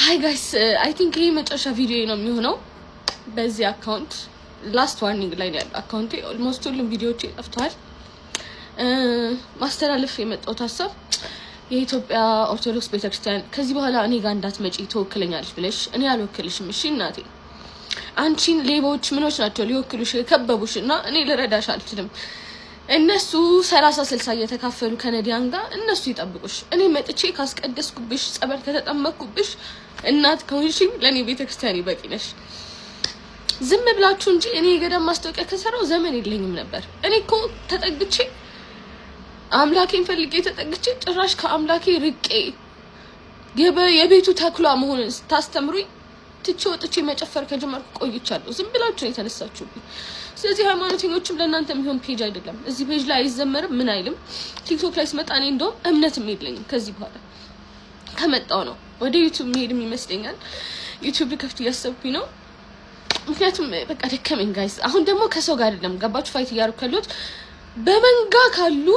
ሃይ ጋይስ አይ ቲንክ ይሄ መጨረሻ ቪዲዮ ነው የሚሆነው በዚህ አካውንት ላስት ዋርኒንግ ላይ ነው ያለው አካውንቴ ኦልሞስት ሁሉም ቪዲዮዎች ጠፍተዋል ማስተላለፍ የመጣው ሐሳብ የኢትዮጵያ ኦርቶዶክስ ቤተክርስቲያን ከዚህ በኋላ እኔ ጋር እንዳትመጪ ተወክለኛለሽ ብለሽ እኔ አልወክልሽም እሺ እናቴ አንቺን ሌቦች ምኖች ናቸው ሊወክሉሽ ከበቡሽና እኔ ልረዳሽ አልችልም እነሱ 30 60 እየተካፈሉ ከነዲያን ጋር እነሱ ይጠብቁሽ እኔ መጥቼ ካስቀደስኩብሽ ጸበል ከተጠመቅኩብሽ እናት ከሆንሽ ለኔ ቤተክርስቲያን ይበቂ ነሽ ዝም ብላችሁ እንጂ እኔ የገዳም ማስታወቂያ ከሰራው ዘመን የለኝም ነበር እኔ እኮ ተጠግቼ አምላኬን ፈልጌ ተጠግቼ ጭራሽ ከአምላኬ ርቄ የቤቱ ተክሏ መሆኑን ታስተምሩኝ ትቼ ወጥቼ መጨፈር ከጀመርኩ ቆይቻለሁ ዝም ብላችሁ ነው የተነሳችሁብኝ ስለዚህ ሃይማኖተኞችም ለእናንተ የሚሆን ፔጅ አይደለም እዚህ ፔጅ ላይ አይዘመርም ምን አይልም ቲክቶክ ላይ ስመጣ እኔ እንደውም እምነትም የለኝም ከዚህ በኋላ ከመጣው ነው ወደ ዩቲዩብ መሄድም ይመስለኛል ዩቲዩብ ከፍት እያሰብኩኝ ነው ምክንያቱም በቃ ደከመኝ ጋይስ አሁን ደግሞ ከሰው ጋር አይደለም ገባችሁ ፋይት እያደረኩ ያለሁት በመንጋ ካሉ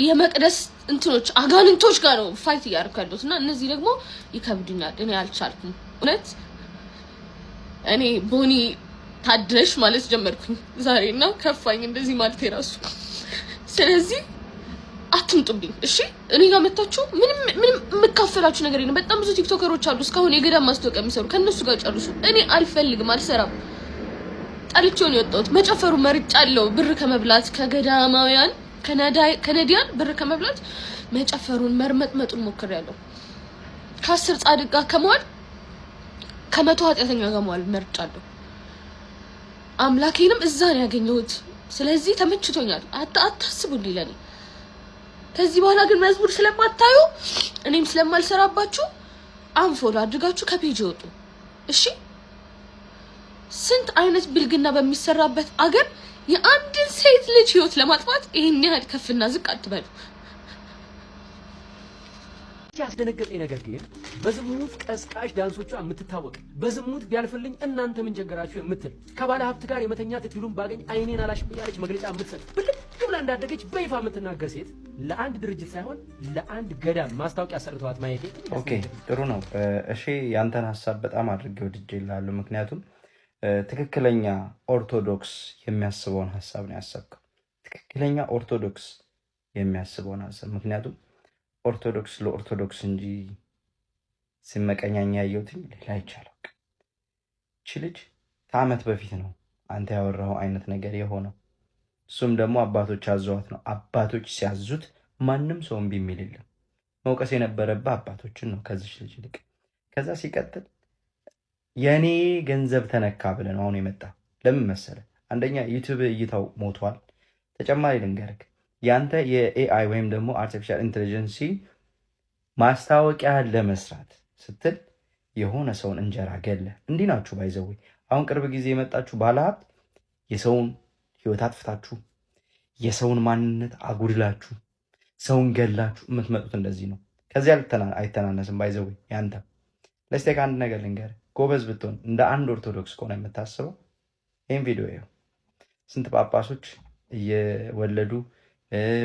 የመቅደስ እንትኖች አጋንንቶች ጋር ነው ፋይት እያደረኩ ያለሁትና እነዚህ ደግሞ ይከብዱኛል እኔ አልቻልኩም እውነት እኔ ቦኒ ታድለሽ ማለት ጀመርኩኝ ዛሬና ከፋኝ እንደዚህ ማለት የራሱ ስለዚህ አትምጡብኝ እሺ እኔ ጋር መጣችሁ ምንም መካፈላችሁ ነገር የለም በጣም ብዙ ቲክቶከሮች አሉ እስካሁን የገዳም ማስታወቂያ የሚሰሩ ከነሱ ጋር ጨርሱ እኔ አልፈልግም አልሰራም ጣልቼው ነው የወጣሁት መጨፈሩ መርጫለሁ ብር ከመብላት ከገዳማውያን ከነዲያን ብር ከመብላት መጨፈሩን መርመጥመጡን ሞክሬያለሁ ከ10 ጻድቅ ጋር ከመዋል ከመቶ ኃጢአተኛ ጋር መዋል መርጫለሁ አምላኬንም እዛ ነው ያገኘሁት ስለዚህ ተመችቶኛል አታስቡልኝ ለኔ ከዚህ በኋላ ግን መዝሙር ስለማታዩ እኔም ስለማልሰራባችሁ አንፎሎ አድርጋችሁ ከፔጅ ወጡ እሺ ስንት አይነት ብልግና በሚሰራበት አገር የአንድን ሴት ልጅ ህይወት ለማጥፋት ይሄን ያህል ከፍና ዝቅ አትበሉ ያስደነገጠኝ ነገር ግን በዝሙት ቀስቃሽ ዳንሶቿ የምትታወቅ በዝሙት ቢያልፍልኝ እናንተ ምን ጀገራችሁ የምትል ከባለ ሀብት ጋር የመተኛት እድሉን ባገኝ አይኔን አላሽም ያለች መግለጫ የምትሰጥ ብልጥ ብላ እንዳደገች በይፋ የምትናገር ሴት ለአንድ ድርጅት ሳይሆን ለአንድ ገዳም ማስታወቂያ ሰርተዋት ማየት ኦኬ ጥሩ ነው እሺ ያንተን ሐሳብ በጣም አድርጌ ወድጄልሃለሁ ምክንያቱም ትክክለኛ ኦርቶዶክስ የሚያስበውን ሐሳብ ነው ያሰብከው ትክክለኛ ኦርቶዶክስ የሚያስበውን ሐሳብ ምክንያቱም ኦርቶዶክስ ለኦርቶዶክስ እንጂ ሲመቀኛኛ ያየውትኝ ሌላ ይቻላል እቺ ልጅ ከዓመት በፊት ነው አንተ ያወራው አይነት ነገር የሆነው እሱም ደግሞ አባቶች አዘዋት ነው አባቶች ሲያዙት ማንንም ሰው እምቢ የሚል የለም መውቀስ የነበረበት አባቶችን ነው ከዚህ ልጅ ልቅ ከዛ ሲቀጥል የኔ ገንዘብ ተነካ ብለን አሁን የመጣ ለምን መሰለ አንደኛ ዩቲዩብ እይታው ሞቷል ተጨማሪ ልንገርክ ያንተ የኤአይ ወይም ደግሞ አርቲፊሻል ኢንተለጀንሲ ማስታወቂያ ለመስራት ስትል የሆነ ሰውን እንጀራ ገለ እንዲናችሁ ባይዘው አሁን ቅርብ ጊዜ የመጣችሁ ባለሀብት የሰውን ህይወት አጥፍታችሁ የሰውን ማንነት አጉድላችሁ ሰውን ገላችሁ የምትመጡት እንደዚህ ነው ከዚያ አይተናነስም ባይዘው ያንተ ለስቴክ አንድ ነገር ልንገር ጎበዝ ብትሆን እንደ አንድ ኦርቶዶክስ ከሆነ የምታስበው ይሄን ቪዲዮ ይኸው ስንት ጳጳሶች እየወለዱ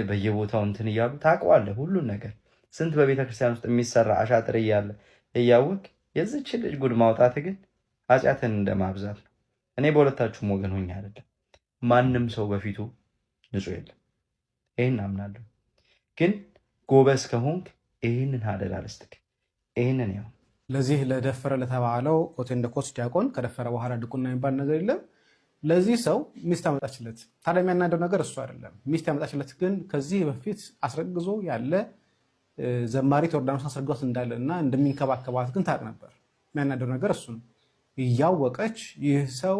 በየቦታው እንትን ይያሉ ታውቀዋለህ ሁሉን ነገር ስንት በቤተ ክርስቲያን ውስጥ የሚሰራ አሻጥር ይያለ እያወቅ የዚች ልጅ ጉድ ማውጣት ግን ኃጢአትን እንደማብዛት ነው እኔ በሁለታችሁም ወገን ሆኜ አይደለም ማንንም ሰው በፊቱ ንጹህ የለም ይሄን አምናለሁ ግን ጎበዝ ከሆንክ ይሄንን አደላለስክ ይሄንን ያው ለዚህ ለደፈረ ለተባለው ኦቴንደኮስ ዲያቆን ከደፈረ በኋላ ድቁና የሚባል ነገር የለም ለዚህ ሰው ሚስት አመጣችለት ታዲያ የሚያናደው ነገር እሱ አይደለም ሚስት ያመጣችለት ግን ከዚህ በፊት አስረግዞ ያለ ዘማሪት ዮርዳኖስ አስረግዟት እንዳለና እንደሚንከባከባት ግን ታውቅ ነበር የሚያናደው ነገር እሱ ነው እያወቀች ይህ ሰው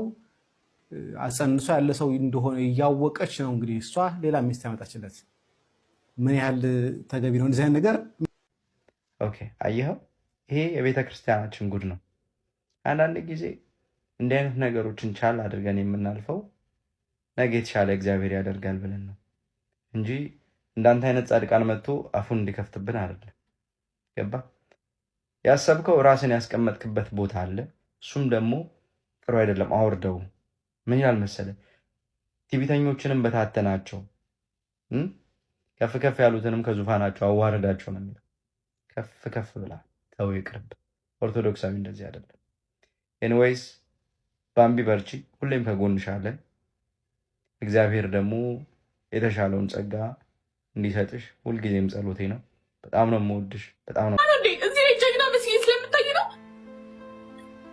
አጸንሶ ያለ ሰው እንደሆነ እያወቀች ነው እንግዲህ እሷ ሌላ ሚስት ያመጣችለት ምን ያህል ተገቢ ነው እንደዚህ አይነት ነገር ኦኬ አየኸው ይሄ የቤተ ክርስቲያናችን ጉድ ነው አንዳንድ ጊዜ እንዲህ አይነት ነገሮችን ቻል አድርገን የምናልፈው ነገ የተሻለ እግዚአብሔር ያደርጋል ብለን ነው እንጂ እንዳንተ አይነት ጻድቃን መጥቶ አፉን እንዲከፍትብን አይደለም ገባ ያሰብከው ራስን ያስቀመጥክበት ቦታ አለ እሱም ደግሞ ጥሩ አይደለም አወርደው ምን ይላል መሰለ ቲቪተኞችንም በታተናቸው ከፍ ከፍ ያሉትንም ከዙፋናቸው አዋረዳቸው ነው የሚለው ከፍ ከፍ ብላ ተው ይቅርብ ኦርቶዶክሳዊ እንደዚህ አይደለም። ኤኒዌይስ ባምቢ በርቺ፣ ሁሌም ከጎንሻለን። እግዚአብሔር ደግሞ የተሻለውን ጸጋ እንዲሰጥሽ ሁልጊዜም ጸሎቴ ነው። በጣም ነው የምወድሽ። በጣም ነው እዚህ ላይ ጀግና መስዬ ስለምታይ ነው።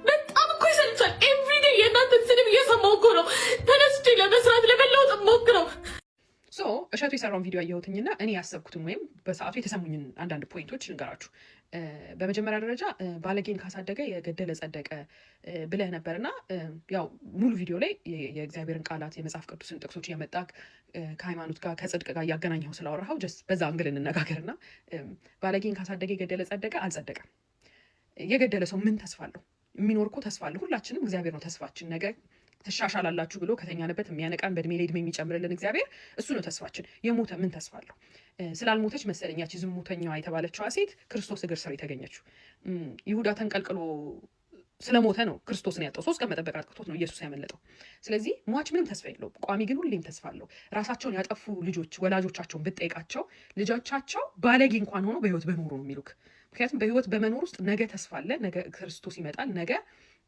በጣም እኮ ይሰልቻል። ኤቭሪዴይ የእናንተን ስድብ እየሰማሁ እኮ ነው ተነስቼ ለመስራት ለመለወጥ ሞክረው። እሸቱ የሰራውን ቪዲዮ አየሁትኝና እኔ ያሰብኩትን ወይም በሰዓቱ የተሰሙኝን አንዳንድ ፖይንቶች ልንገራችሁ። በመጀመሪያ ደረጃ ባለጌን ካሳደገ የገደለ ጸደቀ ብለህ ነበርና ያው ሙሉ ቪዲዮ ላይ የእግዚአብሔርን ቃላት የመጽሐፍ ቅዱስን ጥቅሶች እያመጣ ከሃይማኖት ጋር ከጽድቅ ጋር እያገናኘው ስላወራኸው ጀስት በዛ አንግል እንነጋገርና ባለጌን ካሳደገ የገደለ ጸደቀ አልጸደቀም። የገደለ ሰው ምን ተስፋ አለው? የሚኖር እኮ ተስፋ አለው። ሁላችንም እግዚአብሔር ነው ተስፋችን። ነገ ትሻሻላላችሁ ብሎ ከተኛንበት የሚያነቃን በእድሜ ላይ እድሜ የሚጨምርልን እግዚአብሔር እሱ ነው ተስፋችን። የሞተ ምን ተስፋ አለው? ስላልሞተች መሰለኝ ያቺ ዝሙተኛዋ የተባለችዋ ሴት ክርስቶስ እግር ስር የተገኘችው። ይሁዳ ተንቀልቅሎ ስለሞተ ነው ክርስቶስን ያጣው። 3 ቀን መጠበቅ አቅቶት ነው ኢየሱስ ያመለጠው። ስለዚህ ሟች ምንም ተስፋ የለውም። ቋሚ ግን ሁሌም ተስፋ አለው። ራሳቸውን ያጠፉ ልጆች ወላጆቻቸውን ብትጠይቃቸው ልጆቻቸው ባለጌ እንኳን ሆኖ በህይወት በኖሩ ነው የሚሉክ። ምክንያቱም በህይወት በመኖር ውስጥ ነገ ተስፋ አለ። ነገ ክርስቶስ ይመጣል። ነገ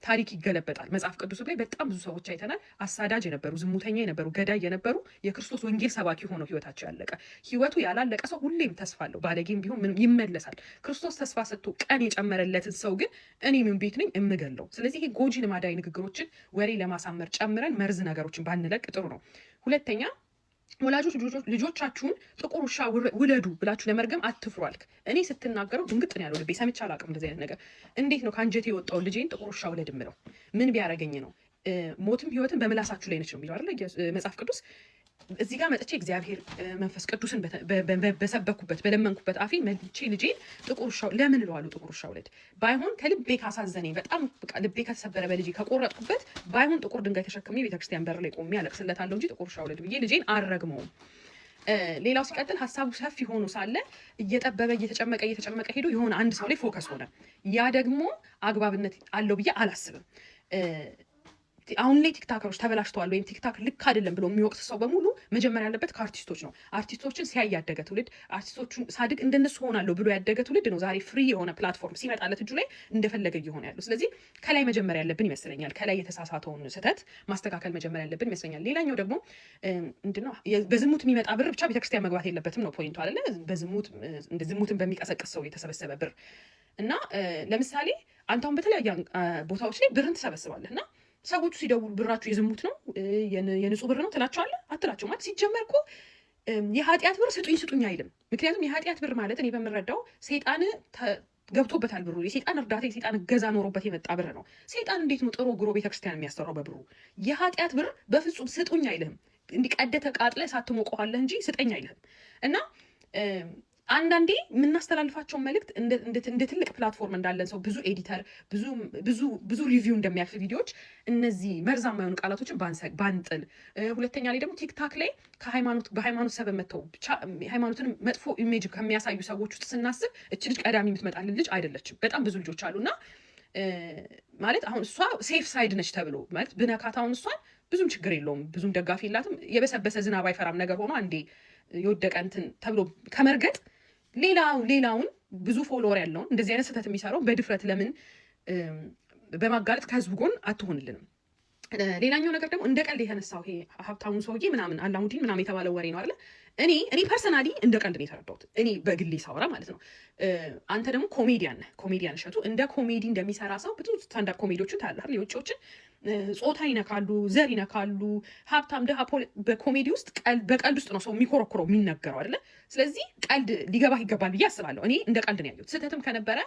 ታሪክ ይገለበጣል። መጽሐፍ ቅዱስ ላይ በጣም ብዙ ሰዎች አይተናል። አሳዳጅ የነበሩ፣ ዝሙተኛ የነበሩ፣ ገዳይ የነበሩ የክርስቶስ ወንጌል ሰባኪ ሆነው ህይወታቸው ያለቀ። ህይወቱ ያላለቀ ሰው ሁሌም ተስፋ አለው። ባለጌም ቢሆን ምንም ይመለሳል። ክርስቶስ ተስፋ ሰጥቶ ቀን የጨመረለትን ሰው ግን እኔ ምን ቤት ነኝ እምገለው። ስለዚህ ይሄ ጎጂ ልማዳዊ ንግግሮችን ወሬ ለማሳመር ጨምረን መርዝ ነገሮችን ባንለቅ ጥሩ ነው። ሁለተኛ ወላጆች ልጆቻችሁን ጥቁር ውሻ ውለዱ ብላችሁ ለመርገም አትፍሩ አልክ። እኔ ስትናገረው ድንግጥ ነው ያለው ልቤ። ሰምቼ አላውቅም እንደዚህ አይነት ነገር። እንዴት ነው ከአንጀቴ የወጣው ልጄን ጥቁር ውሻ ውለድ ምለው? ምን ቢያደርገኝ ነው? ሞትም ህይወትም በምላሳችሁ ላይ ነች ነው የሚለው አይደል መጽሐፍ ቅዱስ። እዚህ ጋር መጥቼ እግዚአብሔር መንፈስ ቅዱስን በሰበኩበት በለመንኩበት አፌ መልቼ ልጄን ጥቁር ውሻ ለምን እለዋለሁ? ጥቁር ውሻ ውለድ ባይሆን ከልቤ ካሳዘነኝ በጣም ልቤ ከተሰበረ በልጄ ከቆረጥኩበት ባይሆን ጥቁር ድንጋይ ተሸክሜ ቤተክርስቲያን በር ላይ ቆሜ አለቅስለታለሁ እንጂ ጥቁር ውሻ ውለድ ብዬ ልጄን አልረግመውም። ሌላው ሲቀጥል ሀሳቡ ሰፊ ሆኖ ሳለ እየጠበበ እየተጨመቀ ሄዶ የሆነ አንድ ሰው ላይ ፎከስ ሆነ። ያ ደግሞ አግባብነት አለው ብዬ አላስብም። አሁን ላይ ቲክታከሮች ተበላሽተዋል ወይም ቲክታክ ልክ አይደለም ብሎ የሚወቅስ ሰው በሙሉ መጀመሪያ ያለበት ከአርቲስቶች ነው። አርቲስቶችን ሲያይ ያደገ ትውልድ፣ አርቲስቶቹን ሳድግ እንደነሱ ሆናለሁ ብሎ ያደገ ትውልድ ነው ዛሬ ፍሪ የሆነ ፕላትፎርም ሲመጣለት እጁ ላይ እንደፈለገ እየሆነ ያለው። ስለዚህ ከላይ መጀመሪያ ያለብን ይመስለኛል። ከላይ የተሳሳተውን ስህተት ማስተካከል መጀመሪያ ያለብን ይመስለኛል። ሌላኛው ደግሞ ምንድነው በዝሙት የሚመጣ ብር ብቻ ቤተክርስቲያን መግባት የለበትም ነው ፖይንቱ አይደለ? ዝሙትን በሚቀሰቅስ ሰው የተሰበሰበ ብር እና ለምሳሌ አንተ አሁን በተለያየ ቦታዎች ላይ ብርን ትሰበስባለህ እና ሰዎቹ ሲደውሉ ብራችሁ የዝሙት ነው የንጹህ ብር ነው ትላቸዋለህ? አትላቸው። ማለት ሲጀመር እኮ የኃጢአት ብር ስጡኝ አይልም። ምክንያቱም የኃጢአት ብር ማለት እኔ በምረዳው ሰይጣን ገብቶበታል ብሩ። የሰይጣን እርዳታ የሰይጣን እገዛ ኖሮበት የመጣ ብር ነው። ሰይጣን እንዴት ነው ጥሮ ግሮ ቤተክርስቲያን የሚያሰራው በብሩ? የኃጢአት ብር በፍጹም ስጡኝ አይልህም። እንዲቀደ ተቃጥለ ሳትሞቀዋለህ እንጂ ስጠኝ አይልህም። እና አንዳንዴ የምናስተላልፋቸውን መልእክት እንደ ትልቅ ፕላትፎርም እንዳለን ሰው ብዙ ኤዲተር ብዙ ሪቪው እንደሚያልፍ ቪዲዮዎች እነዚህ መርዛማ የሆኑ ቃላቶችን ባንጥል። ሁለተኛ ላይ ደግሞ ቲክታክ ላይ በሃይማኖት ሰበብ መጥተው ብቻ ሃይማኖትን መጥፎ ኢሜጅ ከሚያሳዩ ሰዎች ውስጥ ስናስብ እች ልጅ ቀዳሚ የምትመጣልን ልጅ አይደለችም። በጣም ብዙ ልጆች አሉና ማለት አሁን እሷ ሴፍ ሳይድ ነች ተብሎ ማለት ብነካት አሁን እሷን ብዙም ችግር የለውም፣ ብዙም ደጋፊ የላትም። የበሰበሰ ዝናብ አይፈራም ነገር ሆኖ አንዴ የወደቀ እንትን ተብሎ ከመርገጥ ሌላውን ብዙ ፎሎወር ያለውን እንደዚህ አይነት ስህተት የሚሰራው በድፍረት ለምን በማጋለጥ ከህዝቡ ጎን አትሆንልንም? ሌላኛው ነገር ደግሞ እንደ ቀልድ የተነሳው ይሄ ሀብታሙን ሰውዬ ምናምን አላሙዲን ምናምን የተባለው ወሬ ነው አይደለ? እኔ ፐርሰናሊ እንደ ቀልድ ነው የተረዳሁት፣ እኔ በግሌ ሳወራ ማለት ነው። አንተ ደግሞ ኮሜዲያን እሸቱ እንደ ኮሜዲ እንደሚሰራ ሰው ብዙ ስታንዳርድ ኮሜዲዎችን ታያለህ። የውጭዎችን ጾታ ይነካሉ፣ ዘር ይነካሉ፣ ሀብታም ድሃ። በኮሜዲ ውስጥ በቀልድ ውስጥ ነው ሰው የሚኮረኩረው የሚነገረው አይደለ? ስለዚህ ቀልድ ሊገባህ ይገባል ብዬ አስባለሁ። እኔ እንደ ቀልድ ነው ያየሁት። ስህተትም ከነበረ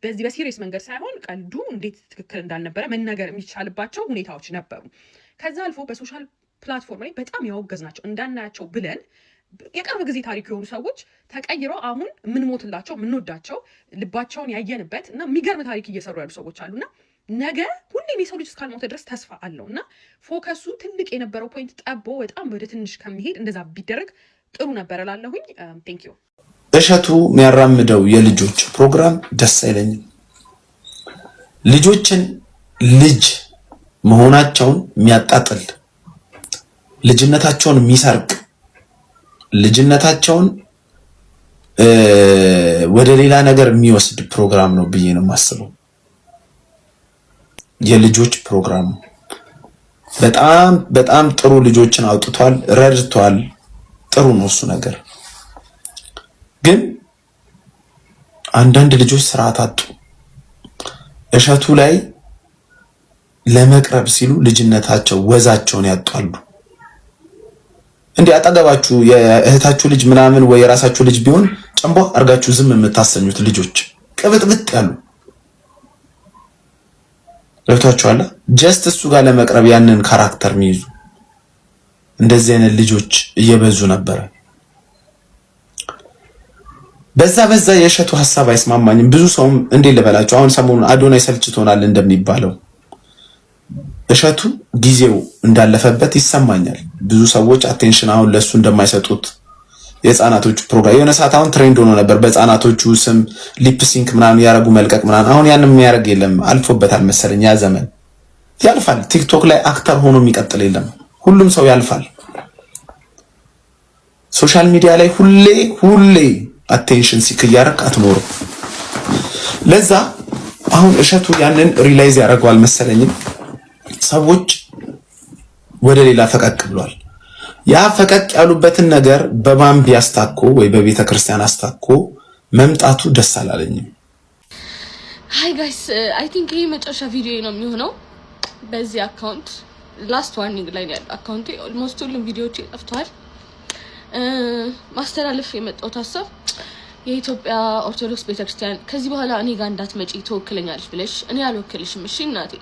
በዚህ በሲሪየስ መንገድ ሳይሆን ቀልዱ እንዴት ትክክል እንዳልነበረ መነገር የሚቻልባቸው ሁኔታዎች ነበሩ። ከዛ አልፎ በሶሻል ፕላትፎርም ላይ በጣም ያወገዝናቸው እንዳናያቸው ብለን የቅርብ ጊዜ ታሪክ የሆኑ ሰዎች ተቀይረው አሁን የምንሞትላቸው የምንወዳቸው ልባቸውን ያየንበት እና የሚገርም ታሪክ እየሰሩ ያሉ ሰዎች አሉና ነገ ሁሌም የሰው ልጅ እስካልሞተ ድረስ ተስፋ አለው እና ፎከሱ ትልቅ የነበረው ፖይንት ጠቦ በጣም ወደ ትንሽ ከሚሄድ እንደዛ ቢደረግ ጥሩ ነበር እላለሁኝ። ቴንክ ዩ። እሸቱ የሚያራምደው የልጆች ፕሮግራም ደስ አይለኝም። ልጆችን ልጅ መሆናቸውን የሚያጣጥል ልጅነታቸውን የሚሰርቅ ልጅነታቸውን ወደ ሌላ ነገር የሚወስድ ፕሮግራም ነው ብዬ ነው የማስበው። የልጆች ፕሮግራም በጣም ጥሩ ልጆችን አውጥቷል፣ ረድቷል። ጥሩ ነው እሱ ነገር። ግን አንዳንድ ልጆች ስርዓት አጡ። እሸቱ ላይ ለመቅረብ ሲሉ ልጅነታቸው ወዛቸውን ያጧሉ። እንዴ አጠገባችሁ የእህታችሁ ልጅ ምናምን ወይ የራሳችሁ ልጅ ቢሆን ጨምቦ አርጋችሁ ዝም የምታሰኙት ልጆች ቅብጥብጥ ያሉ ገብቷችኋል። ጀስት እሱ ጋር ለመቅረብ ያንን ካራክተር የሚይዙ እንደዚህ አይነት ልጆች እየበዙ ነበረ። በዛ የእሸቱ ሐሳብ አይስማማኝም። ብዙ ሰውም እንዴ ልበላችሁ፣ አሁን ሰሞኑን አዶናይ ሰልችቶናል እንደሚባለው እሸቱ ጊዜው እንዳለፈበት ይሰማኛል። ብዙ ሰዎች አቴንሽን አሁን ለሱ እንደማይሰጡት የህፃናቶቹ ፕሮግራም የሆነ ሰዓት አሁን ትሬንድ ሆኖ ነበር። በህፃናቶቹ ስም ሊፕሲንክ ምናምን ያረጉ መልቀቅ ምናምን። አሁን ያንን የሚያደርግ የለም፣ አልፎበታል መሰለኝ። ያ ዘመን ያልፋል። ቲክቶክ ላይ አክተር ሆኖ የሚቀጥል የለም። ሁሉም ሰው ያልፋል። ሶሻል ሚዲያ ላይ ሁሌ አቴንሽን ሲክ እያደረክ አትኖርም። ለዛ አሁን እሸቱ ያንን ሪላይዝ ያደርገዋል መሰለኝ። ሰዎች ወደ ሌላ ፈቀቅ ብሏል። ያ ፈቀቅ ያሉበትን ነገር በባምቢ አስታኮ ወይ በቤተ ክርስቲያን አስታኮ መምጣቱ ደስ አላለኝም። ሃይ ጋይስ አይ ቲንክ ይሄ መጨረሻ ቪዲዮ ነው የሚሆነው በዚህ አካውንት። ላስት ዋርኒንግ ላይ ያለው አካውንቴ ኦልሞስት ሁሉም ቪዲዮዎች ጠፍተዋል። ማስተላለፍ የመጣሁት ሀሳብ የኢትዮጵያ ኦርቶዶክስ ቤተክርስቲያን ከዚህ በኋላ እኔ ጋር እንዳትመጪ ትወክለኛለች ብለሽ እኔ አልወክልሽም። እሺ እናቴ፣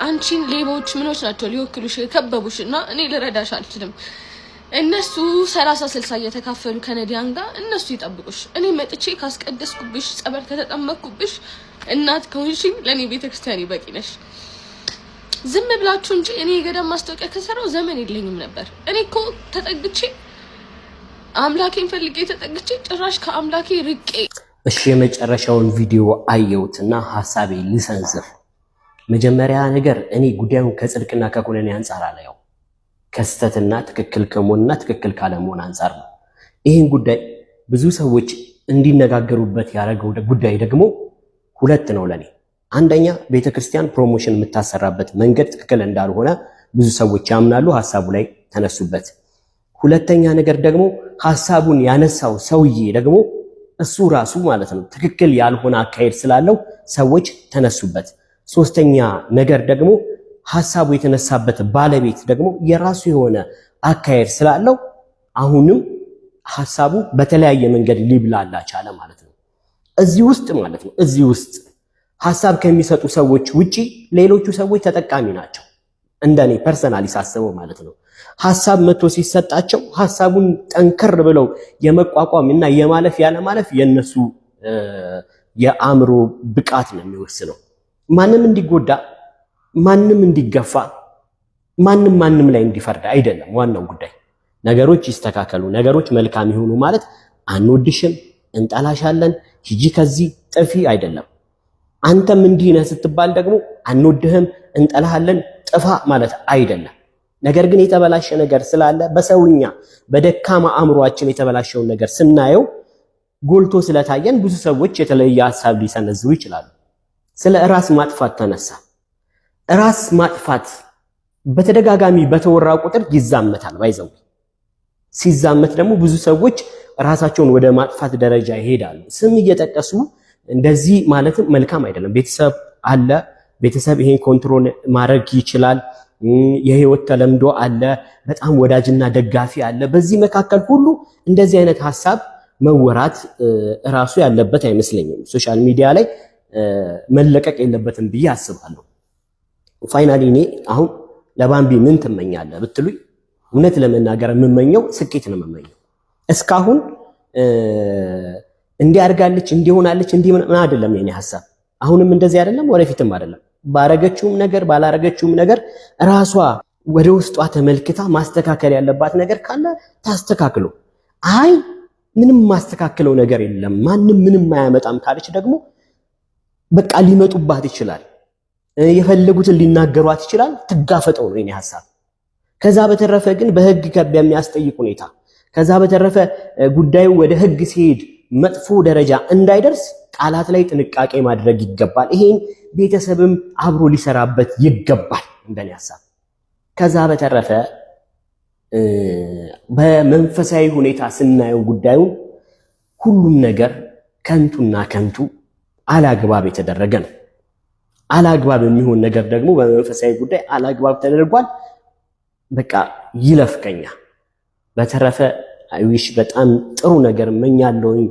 አንቺን ሌቦች ምኖች ናቸው ሊወክሉሽ የከበቡሽ እና እኔ ልረዳሽ አልችልም። እነሱ 30-60 እየተካፈሉ ከነዲያን ጋር እነሱ ይጠብቁሽ። እኔ መጥቼ ካስቀደስኩብሽ፣ ጸበል ከተጠመቅኩብሽ፣ እናት ከሆንሽኝ ለእኔ ቤተክርስቲያን ይበቂ ነሽ። ዝም ብላችሁ እንጂ እኔ የገዳም ማስታወቂያ ከሰራው ዘመን የለኝም ነበር። እኔ እኮ ተጠግቼ አምላኬን ፈልጌ ተጠግቼ ጭራሽ ከአምላኬ ርቄ። እሺ የመጨረሻውን ቪዲዮ አየሁትና ሐሳቤ ልሰንዝር። መጀመሪያ ነገር እኔ ጉዳዩን ከጽድቅና ከኩነኔ አንጻር አላየው፣ ከስተትና ትክክል ከመሆንና ትክክል ካለመሆን አንጻር ነው። ይህን ጉዳይ ብዙ ሰዎች እንዲነጋገሩበት ያደረገው ጉዳይ ደግሞ ሁለት ነው ለኔ። አንደኛ ቤተክርስቲያን ፕሮሞሽን የምታሰራበት መንገድ ትክክል እንዳልሆነ ብዙ ሰዎች ያምናሉ፣ ሐሳቡ ላይ ተነሱበት። ሁለተኛ ነገር ደግሞ ሐሳቡን ያነሳው ሰውዬ ደግሞ እሱ ራሱ ማለት ነው ትክክል ያልሆነ አካሄድ ስላለው ሰዎች ተነሱበት። ሶስተኛ ነገር ደግሞ ሐሳቡ የተነሳበት ባለቤት ደግሞ የራሱ የሆነ አካሄድ ስላለው አሁንም ሐሳቡ በተለያየ መንገድ ሊብላላ ቻለ ማለት ነው። እዚህ ውስጥ ማለት ነው እዚህ ውስጥ ሐሳብ ከሚሰጡ ሰዎች ውጪ ሌሎቹ ሰዎች ተጠቃሚ ናቸው። እንደኔ ፐርሰናሊ ሳስበው ማለት ነው። ሐሳብ መጥቶ ሲሰጣቸው ሐሳቡን ጠንከር ብለው የመቋቋም እና የማለፍ ያለ ማለፍ የነሱ የአእምሮ ብቃት ነው የሚወስነው። ማንም እንዲጎዳ፣ ማንም እንዲገፋ፣ ማንም ላይ እንዲፈርድ አይደለም ዋናው ጉዳይ። ነገሮች ይስተካከሉ፣ ነገሮች መልካም ይሁኑ ማለት አንወድሽም፣ እንጠላሻለን፣ ሂጂ ከዚህ ጥፊ አይደለም። አንተም እንዲህ ነህ ስትባል ደግሞ አንወድህም፣ እንጠላሃለን፣ ጥፋ ማለት አይደለም። ነገር ግን የተበላሸ ነገር ስላለ በሰውኛ በደካማ አእምሮአችን የተበላሸውን ነገር ስናየው ጎልቶ ስለታየን ብዙ ሰዎች የተለየ ሐሳብ ሊሰነዝሩ ይችላሉ። ስለ ራስ ማጥፋት ተነሳ። ራስ ማጥፋት በተደጋጋሚ በተወራ ቁጥር ይዛመታል። ባይዘው ሲዛመት ደግሞ ብዙ ሰዎች ራሳቸውን ወደ ማጥፋት ደረጃ ይሄዳሉ። ስም እየጠቀሱ እንደዚህ ማለትም መልካም አይደለም። ቤተሰብ አለ። ቤተሰብ ይሄን ኮንትሮል ማድረግ ይችላል። የህይወት ተለምዶ አለ። በጣም ወዳጅና ደጋፊ አለ። በዚህ መካከል ሁሉ እንደዚህ አይነት ሐሳብ መወራት ራሱ ያለበት አይመስለኝም። ሶሻል ሚዲያ ላይ መለቀቅ የለበትም ብዬ አስባለሁ። ፋይናሊ እኔ አሁን ለባምቢ ምን ትመኛለህ ብትሉኝ እውነት ለመናገር የምመኘው ስኬት ነው የምመኘው። እስካሁን እንዲያርጋለች እንዲሆናለች እንዲህ ምን አይደለም የኔ ሐሳብ። አሁንም እንደዚህ አይደለም፣ ወደፊትም አይደለም። ባረገችውም ነገር ባላረገችውም ነገር ራሷ ወደ ውስጧ ተመልክታ ማስተካከል ያለባት ነገር ካለ ታስተካክሎ፣ አይ ምንም ማስተካከለው ነገር የለም ማንም ምንም አያመጣም ካለች ደግሞ በቃ ሊመጡባት ይችላል፣ የፈለጉትን ሊናገሯት ይችላል። ትጋፈጠው ነው የኔ ሐሳብ። ከዛ በተረፈ ግን በህግ በሚያስጠይቅ ሁኔታ ከዛ በተረፈ ጉዳዩ ወደ ህግ ሲሄድ መጥፎ ደረጃ እንዳይደርስ ቃላት ላይ ጥንቃቄ ማድረግ ይገባል። ይሄን ቤተሰብም አብሮ ሊሰራበት ይገባል እንደኔ ሐሳብ። ከዛ በተረፈ በመንፈሳዊ ሁኔታ ስናየው ጉዳዩን ሁሉም ነገር ከንቱና ከንቱ አላግባብ የተደረገ ነው። አላግባብ የሚሆን ነገር ደግሞ በመንፈሳዊ ጉዳይ አላግባብ ተደርጓል። በቃ ይለፍቀኛ። በተረፈ አይዊሽ በጣም ጥሩ ነገር እመኛለሁኝ።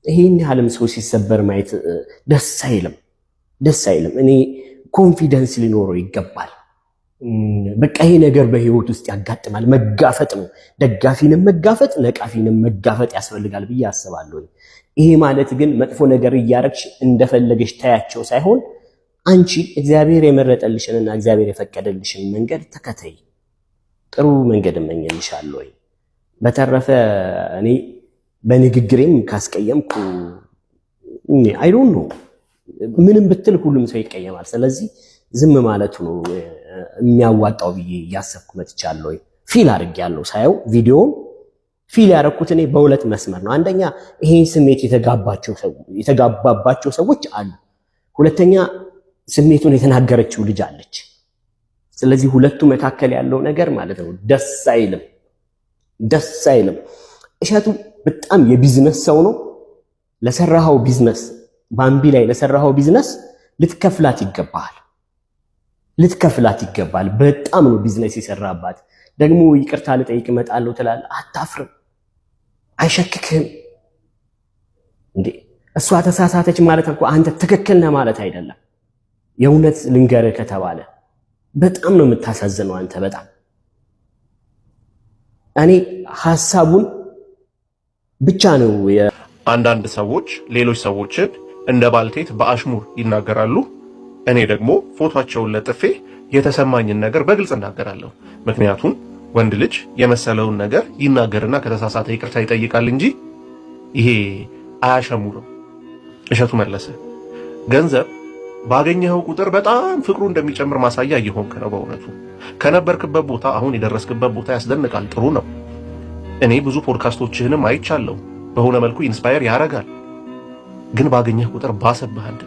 ይሄን ያህልም ሰው ሲሰበር ማየት ደስ አይልም። እኔ ኮንፊደንስ ሊኖረው ይገባል። በቃ ይሄ ነገር በህይወት ውስጥ ያጋጥማል። መጋፈጥ ነው። ደጋፊንም መጋፈጥ ነቃፊንም መጋፈጥ ያስፈልጋል ብዬ አስባለሁ። ይሄ ማለት ግን መጥፎ ነገር እያረግሽ እንደፈለገሽ ታያቸው ሳይሆን አንቺ እግዚአብሔር የመረጠልሽንና እግዚአብሔር የፈቀደልሽን መንገድ ተከተይ። ጥሩ መንገድ እመኝልሻለሁ። በተረፈ እኔ በንግግሬም ካስቀየምኩ አይ ዶንት ኖ ምንም ብትል ሁሉም ሰው ይቀየማል። ስለዚህ ዝም ማለቱ ነው የሚያዋጣው ብዬ እያሰብኩ መጥቻለሁ። ፊል አድርጌያለሁ። ሳየው ቪዲዮውን ፊል ያደረኩት እኔ በሁለት መስመር ነው። አንደኛ ይሄን ስሜት የተጋባባቸው ሰዎች አሉ። ሁለተኛ ስሜቱን የተናገረችው ልጅ አለች። ስለዚህ ሁለቱ መካከል ያለው ነገር ማለት ነው ደስ አይልም። እሸቱ በጣም የቢዝነስ ሰው ነው። ለሰራሃው ቢዝነስ ባምቢ ላይ ለሰራሃው ቢዝነስ ልትከፍላት ይገባል። በጣም ነው ቢዝነስ የሰራባት። ደግሞ ይቅርታ ልጠይቅ እመጣለሁ ትላለህ። አታፍርም? አይሸክክህም እንዴ? እሷ ተሳሳተች ማለት እኮ አንተ ትክክል ነህ ማለት አይደለም። የእውነት ልንገርህ ከተባለ በጣም ነው የምታሳዝነው አንተ። በጣም እኔ ሐሳቡን ብቻ ነው። አንዳንድ ሰዎች ሌሎች ሰዎችን እንደ ባልቴት በአሽሙር ይናገራሉ። እኔ ደግሞ ፎቶአቸውን ለጥፌ የተሰማኝን ነገር በግልጽ እናገራለሁ። ምክንያቱም ወንድ ልጅ የመሰለውን ነገር ይናገርና ከተሳሳተ ይቅርታ ይጠይቃል እንጂ ይሄ አያሸሙርም። እሸቱ መለሰ ገንዘብ ባገኘኸው ቁጥር በጣም ፍቅሩ እንደሚጨምር ማሳያ እየሆንክ ነው። በእውነቱ ከነበርክበት ቦታ አሁን የደረስክበት ቦታ ያስደንቃል። ጥሩ ነው። እኔ ብዙ ፖድካስቶችህንም አይቻለሁ። በሆነ መልኩ ኢንስፓየር ያደርጋል። ግን ባገኘህ ቁጥር ባሰብህ። አንተ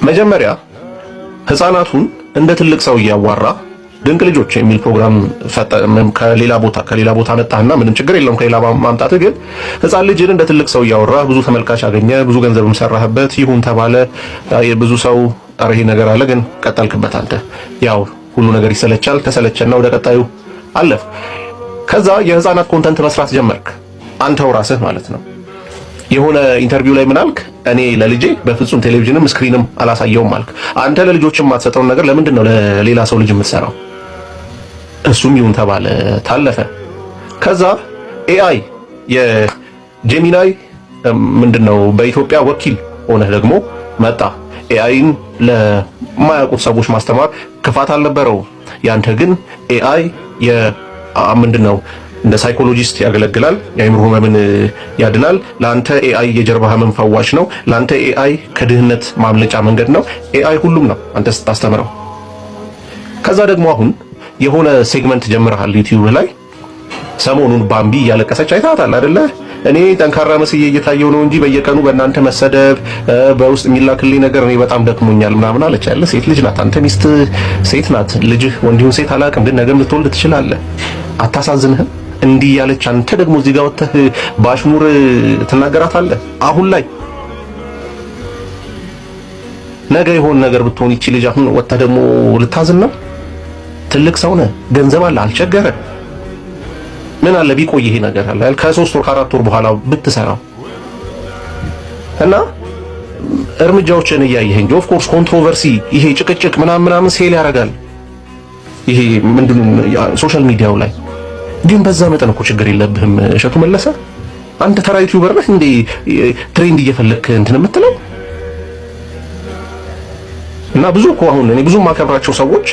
መጀመሪያ ህፃናቱን እንደ ትልቅ ሰው እያዋራ ድንቅ ልጆች የሚል ፕሮግራም ከሌላ ቦታ መጣህና ምንም ችግር የለውም ከሌላ ማምጣት። ግን ህፃን ልጅን እንደ ትልቅ ሰው እያወራ ብዙ ተመልካች አገኘ፣ ብዙ ገንዘብም ሰራህበት፣ ይሁን ተባለ። ብዙ ሰው ኧረ ይሄ ነገር አለ፣ ግን ቀጠልክበት። አንተ ያው ሁሉ ነገር ይሰለቻል። ተሰለቸና ወደ ቀጣዩ አለፍ። ከዛ የህፃናት ኮንተንት መስራት ጀመርክ አንተው ራስህ ማለት ነው። የሆነ ኢንተርቪው ላይ ምን አልክ? እኔ ለልጄ በፍጹም ቴሌቪዥንም ስክሪንም አላሳየውም አልክ። አንተ ለልጆች የማትሰጠውን ነገር ለምንድን ነው ለሌላ ሰው ልጅ የምትሰራው? እሱም ይሁን ተባለ፣ ታለፈ። ከዛ ኤአይ የጄሚናይ ምንድነው በኢትዮጵያ ወኪል ሆነህ ደግሞ መጣ። ኤአይን ለማያውቁት ሰዎች ማስተማር ክፋት አልነበረው። ያንተ ግን ኤአይ ምንድነው እንደ ሳይኮሎጂስት ያገለግላል፣ የአእምሮ ህመምን ያድናል። ለአንተ ኤአይ የጀርባ ህመም ፈዋሽ ነው። ለአንተ ኤአይ ከድህነት ማምለጫ መንገድ ነው። ኤአይ ሁሉም ነው አንተ ስታስተምረው። ከዛ ደግሞ አሁን የሆነ ሴግመንት ጀምረሃል ዩቲዩብ ላይ። ሰሞኑን ባምቢ እያለቀሰች አይታታል አይደለ? እኔ ጠንካራ መስዬ እየታየው ነው እንጂ በየቀኑ በእናንተ መሰደብ በውስጥ የሚላክልኝ ነገር እኔ በጣም ደክሞኛል ምናምን አለች። ያለ ሴት ልጅ ናት። አንተ ሚስት ሴት ናት። ልጅህ ወንዲሁን ሴት አላውቅም፣ ግን ነገም ልትወልድ ትችላለህ። አታሳዝንህም? እንዲህ ያለች አንተ ደግሞ እዚህ ጋር ወጥተህ ባሽሙር ትናገራታለህ። አሁን ላይ ነገ የሆነ ነገር ብትሆን ይቺ ልጅ አሁን ወጥተህ ደግሞ ልታዝን ነው? ትልቅ ሰው ነህ፣ ገንዘብ አለ፣ አልቸገረ። ምን አለ ቢቆይ ይሄ ነገር አለ ከ3 ወር ከ4 ወር በኋላ ብትሰራው እና እርምጃዎችን እያየህ እንጂ ኦፍ ኮርስ ኮንትሮቨርሲ ይሄ ጭቅጭቅ ምናምን ሴል ያደርጋል። ይሄ ምንድነው ሶሻል ሚዲያው ላይ ግን በዛ መጠን እኮ ችግር የለብህም እሸቱ መለሰ። አንተ ተራ ዩቲዩበር ነህ እንዴ ትሬንድ እየፈለክ እንትን የምትለው? እና ብዙ እኮ አሁን እኔ ብዙ ማከብራቸው ሰዎች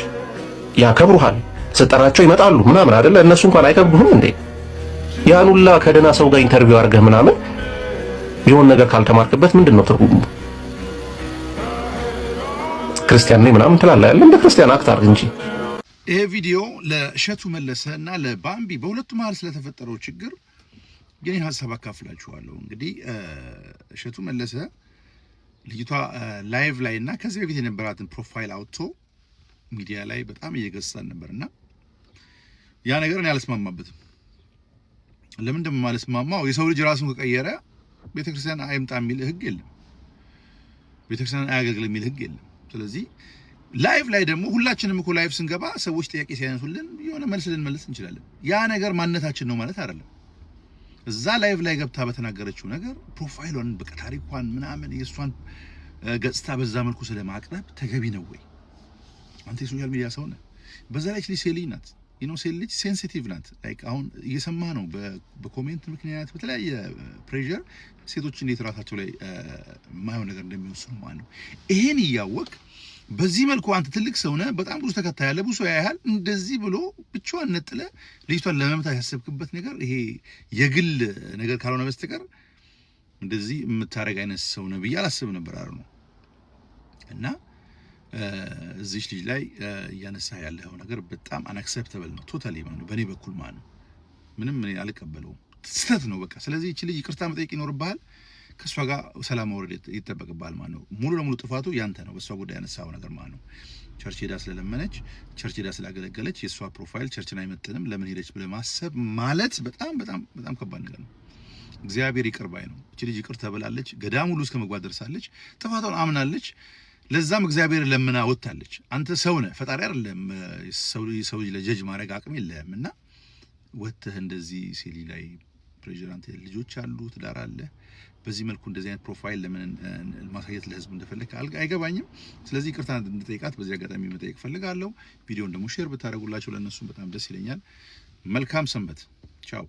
ያከብሩሃል፣ ስጠራቸው ይመጣሉ ምናምን አይደለ? እነሱ እንኳን አይከብዱህም እንዴ? ያን ሁላ ከደህና ሰው ጋር ኢንተርቪው አድርገህ ምናምን የሆነ ነገር ካልተማርክበት ምንድነው ትርጉሙ? ክርስቲያን ነኝ ምናምን ትላለህ አይደል? እንደ ክርስቲያን አክት አድርግ እንጂ። ይሄ ቪዲዮ ለእሸቱ መለሰ እና ለባምቢ በሁለቱ መሀል ስለተፈጠረው ችግር ግን ሀሳብ አካፍላችኋለሁ። እንግዲህ እሸቱ መለሰ ልጅቷ ላይቭ ላይ እና ከዚህ በፊት የነበራትን ፕሮፋይል አውጥቶ ሚዲያ ላይ በጣም እየገሰጸን ነበርና ያ ነገር እኔ አልስማማበትም። ለምን እንደማልስማማው የሰው ልጅ ራሱን ከቀየረ ቤተክርስቲያን አይምጣ የሚል ህግ የለም፣ ቤተክርስቲያን አያገልግል የሚል ህግ የለም። ስለዚህ ላይቭ ላይ ደግሞ ሁላችንም እኮ ላይቭ ስንገባ ሰዎች ጥያቄ ሲያነሱልን የሆነ መልስ ልንመልስ እንችላለን። ያ ነገር ማንነታችን ነው ማለት አይደለም። እዛ ላይቭ ላይ ገብታ በተናገረችው ነገር ፕሮፋይሏን በቃ ታሪኳን ምናምን የእሷን ገጽታ በዛ መልኩ ስለማቅረብ ተገቢ ነው ወይ? አንተ የሶሻል ሚዲያ ሰው ነህ። በዛ ላይ ልጅ ሴት ልጅ ናት። ሴት ልጅ ሴንሲቲቭ ናት። ላይክ አሁን እየሰማህ ነው በኮሜንት ምክንያት በተለያየ ፕሬዠር ሴቶች እንዴት ራሳቸው ላይ የማይሆን ነገር እንደሚወስኑ ማለት ነው። ይሄን እያወቅ በዚህ መልኩ አንተ ትልቅ ሰው ነህ፣ በጣም ብዙ ተከታይ ያለ ብዙ ያያል። እንደዚህ ብሎ ብቻዋን ነጥለ ልጅቷን ለመምታት ያሰብክበት ነገር ይሄ የግል ነገር ካልሆነ በስተቀር እንደዚህ የምታረግ አይነት ሰው ነህ ብዬ አላስብ ነበር አይደል ነው። እና እዚህ ልጅ ላይ እያነሳ ያለው ነገር በጣም አንአክሰፕተብል ነው ቶታሊ ማለት ነው። በእኔ በኩል ማለት ነው ምንም እኔ አልቀበለውም፣ ስህተት ነው በቃ። ስለዚህ እቺ ልጅ ይቅርታ መጠየቅ ይኖርብሃል፣ ከሷ ጋር ሰላም ማውረድ ይጠበቅብሃል ማለት ነው። ሙሉ ለሙሉ ጥፋቱ ያንተ ነው፣ በሷ ጉዳይ ያነሳው ነገር ማለት ነው። ቸርች ሄዳ ስለለመነች፣ ቸርች ሄዳ ስላገለገለች የሷ ፕሮፋይል ቸርችን አይመጥንም ለምን ሄደች ብለህ ማሰብ ማለት በጣም በጣም በጣም ከባድ ነገር ነው። እግዚአብሔር ይቅር ባይ ነው። እቺ ልጅ ይቅር ተብላለች፣ ገዳም ሁሉ እስከ መግባት ደርሳለች፣ ጥፋቷን አምናለች። ለዛም እግዚአብሔር ለምና ወጣለች። አንተ ሰው ነህ፣ ፈጣሪ አይደለም። ሰው ለጀጅ ማድረግ አቅም የለህም። እና ወጥተህ እንደዚህ ሲሊ ላይ ፕሬዚዳንት ልጆች አሉ፣ ትዳር አለ። በዚህ መልኩ እንደዚህ አይነት ፕሮፋይል ለምን ማሳየት ለህዝብ እንደፈለክ አይገባኝም። ስለዚህ ይቅርታ እንድጠይቃት በዚህ አጋጣሚ መጠየቅ ፈልጋለሁ። ቪዲዮን ደግሞ ሼር ብታደርጉላቸው ለነሱ በጣም ደስ ይለኛል። መልካም ሰንበት። ቻው።